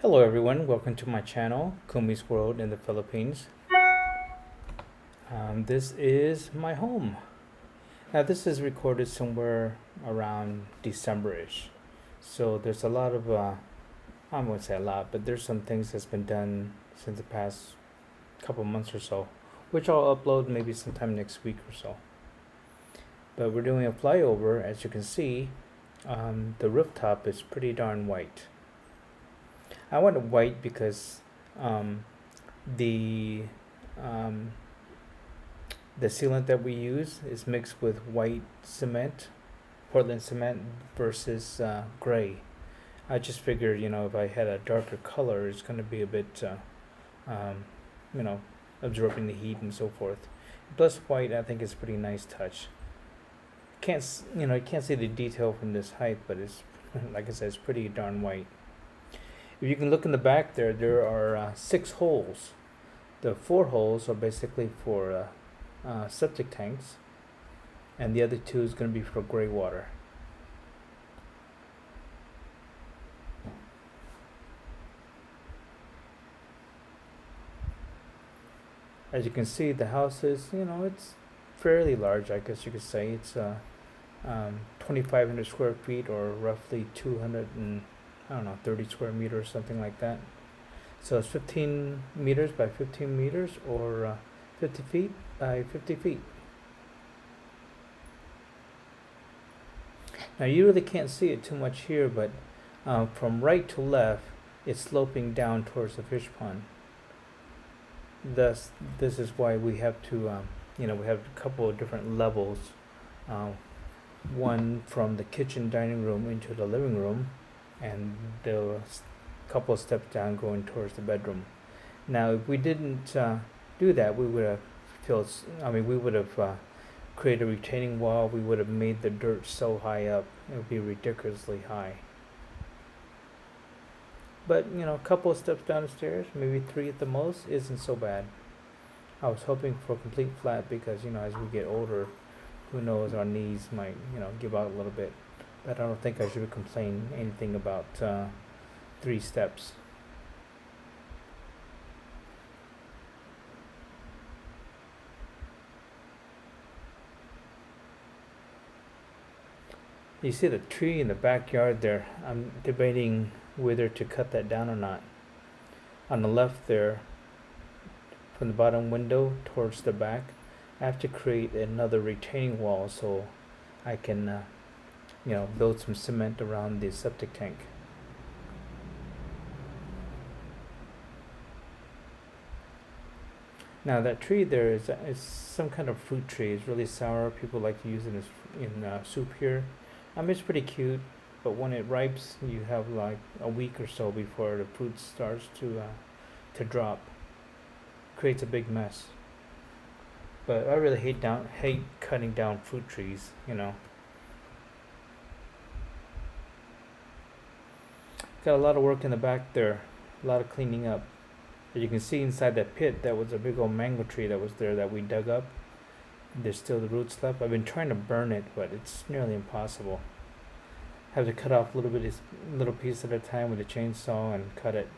Hello everyone, welcome to my channel, Kumi's World in the Philippines. This is my home. Now this is recorded somewhere around December-ish. So there's a lot of, I won't say a lot, but there's some things that's been done since the past couple months or so, which I'll upload maybe sometime next week or so. But we're doing a flyover. As you can see, the rooftop is pretty darn white. I want it white because the um, the sealant that we use is mixed with white cement, Portland cement versus gray. I just figured, if I had a darker color, it's going to be a bit, um, you know, absorbing the heat and so forth. Plus, white I think is a pretty nice touch. You can't see the detail from this height, but it's like I said, it's pretty darn white. If you can look in the back there are 6 holes. The 4 holes are basically for septic tanks, and the other 2 is going to be for gray water. As you can see, the house is, it's fairly large, I guess you could say. It's 2,500 square feet, or roughly 30 square meters, something like that. So it's 15 meters by 15 meters, or 50 feet by 50 feet. Now you really can't see it too much here, but from right to left, it's sloping down towards the fish pond. Thus, this is why we have to, we have a couple of different levels. One from the kitchen dining room into the living room, and the couple of steps down going towards the bedroom. Now, if we didn't do that, we would have created a retaining wall. We would have made the dirt so high up, it would be ridiculously high. But, a couple of steps down the stairs, maybe 3 at the most, isn't so bad. I was hoping for a complete flat because, as we get older, who knows, our knees might, give out a little bit. But I don't think I should complain anything about 3 steps. You see the tree in the backyard there. I'm debating whether to cut that down or not. On the left there, from the bottom window towards the back, I have to create another retaining wall so I can build some cement around the septic tank. Now that tree there is some kind of fruit tree. It's really sour. People like to use it in soup here. It's pretty cute, but when it ripes, you have like a week or so before the fruit starts to drop. Creates a big mess. But I really hate cutting down fruit trees. Got a lot of work in the back there, a lot of cleaning up. As you can see inside that pit, that was a big old mango tree that was there that we dug up. There's still the roots left. I've been trying to burn it, but it's nearly impossible. Have to cut off little piece at a time with a chainsaw and cut it.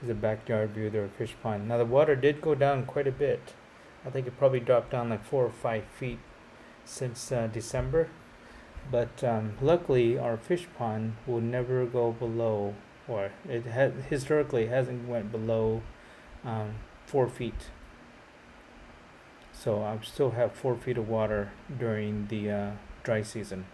There's a backyard view there of fish pond. Now the water did go down quite a bit. I think it probably dropped down like 4 or 5 feet since December. But luckily, our fish pond will never go below, or it historically hasn't went below 4 feet. So I still have 4 feet of water during the dry season.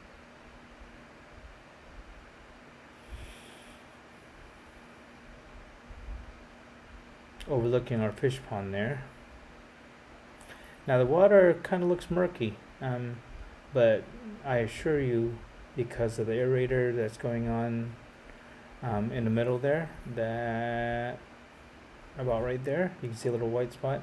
Overlooking our fish pond there. Now the water kind of looks murky, but I assure you, because of the aerator that's going on in the middle there, that about right there, you can see a little white spot.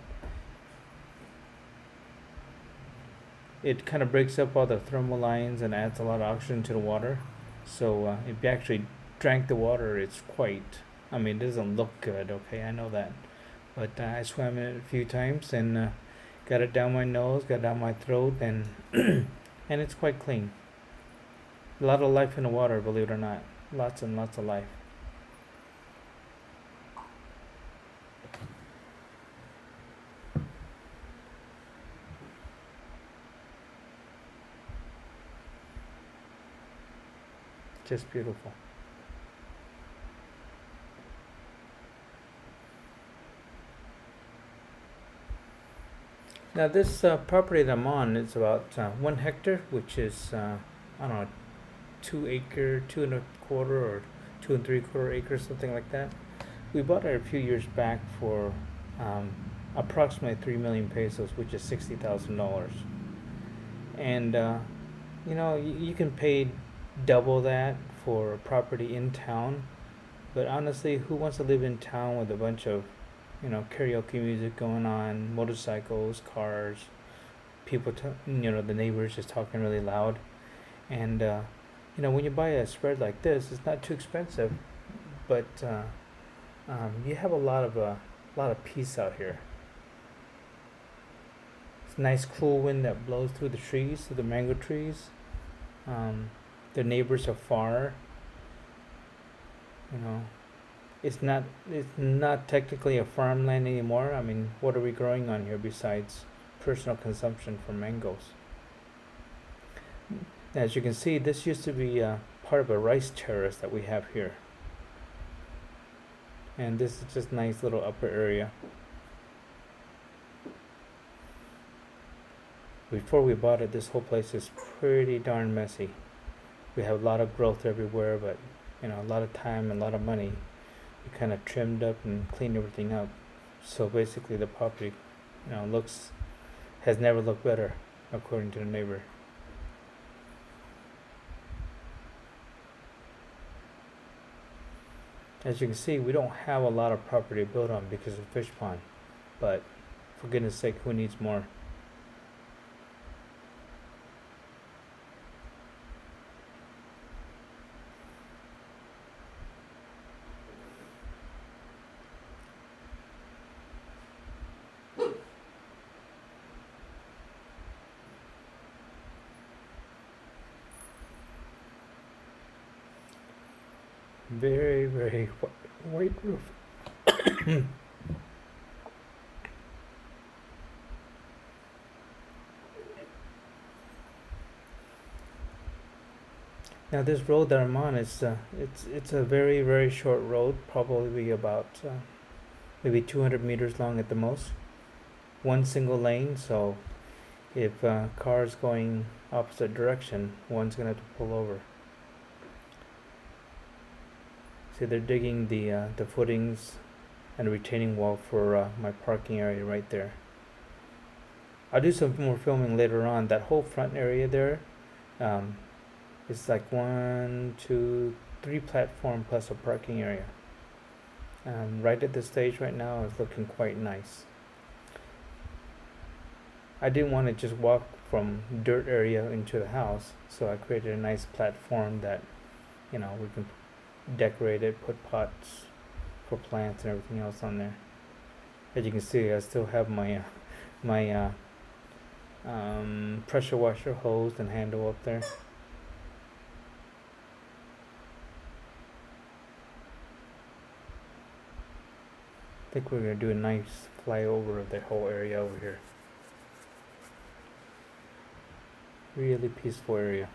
It kind of breaks up all the thermal lines and adds a lot of oxygen to the water. So if you actually drank the water, it's quite, it doesn't look good, okay, I know that. But I swam in it a few times and got it down my nose, got it down my throat, and and it's quite clean. A lot of life in the water, believe it or not. Lots and lots of life. Just beautiful. Now this property that I'm on is about 1 hectare, which is I don't know, 2 acre, 2 and a quarter, or 2 and 3/4 acres, something like that. We bought it a few years back for um, approximately 3 million pesos, which is $60,000. And you can pay double that for a property in town. But honestly, who wants to live in town with a bunch of karaoke music going on, motorcycles, cars, people, the neighbors just talking really loud. And when you buy a spread like this, it's not too expensive, but you have a lot of peace out here. It's a nice cool wind that blows through the trees, through the mango trees. Um, the neighbors are far. You know, it's not technically a farmland anymore. I mean, what are we growing on here besides personal consumption for mangoes? As you can see, this used to be part of a rice terrace that we have here, and this is just nice little upper area. Before we bought it, this whole place is pretty darn messy. We have a lot of growth everywhere, but a lot of time and a lot of money. We kind of trimmed up and cleaned everything up. So basically, the property, looks has never looked better, according to the neighbor. As you can see, we don't have a lot of property to build on because of fish pond, but for goodness sake, who needs more? Very, very white roof. Now this road that I'm on is it's a very, very short road, probably about maybe 200 meters long at the most. One single lane, so if cars going opposite direction, one's gonna have to pull over. See, they're digging the footings and a retaining wall for my parking area right there. I'll do some more filming later on. That whole front area there, um, is like one, two, three platform plus a parking area. Right at this stage right now is looking quite nice. I didn't want to just walk from dirt area into the house, so I created a nice platform that we can decorate it, put pots for plants and everything else on there. As you can see, I still have my pressure washer hose and handle up there. I think we're gonna do a nice flyover of that whole area over here. Really peaceful area.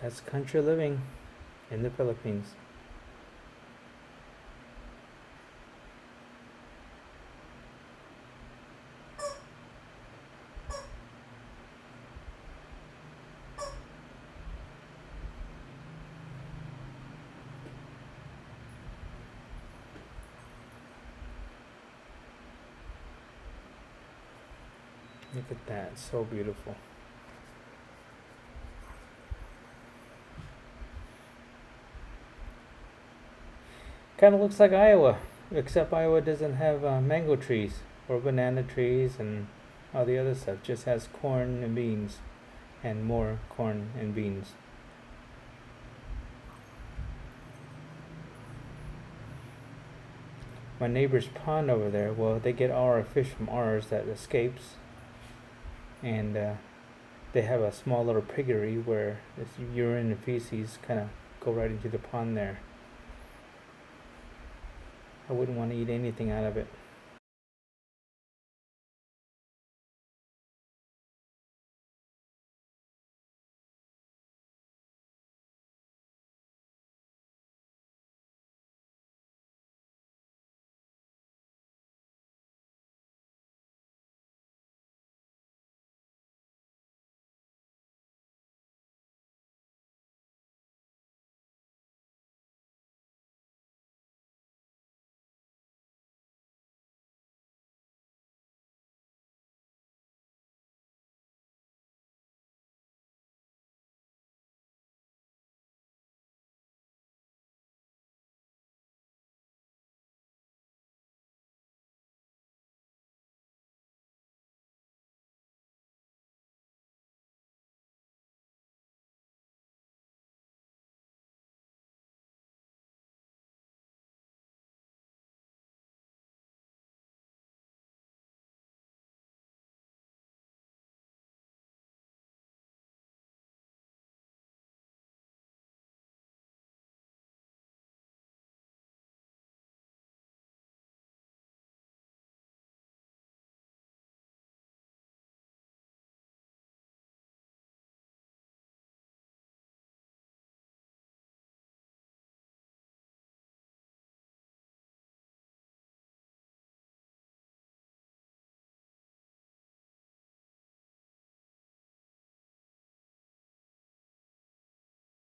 That's country living in the Philippines. Look at that, so beautiful. Kind of looks like Iowa, except Iowa doesn't have mango trees or banana trees and all the other stuff. Just has corn and beans. and more corn and beans. My neighbor's pond over there, well, they get all our fish from ours that escapes, and they have a small little piggery where this urine and feces kind of go right into the pond there. I wouldn't want to eat anything out of it.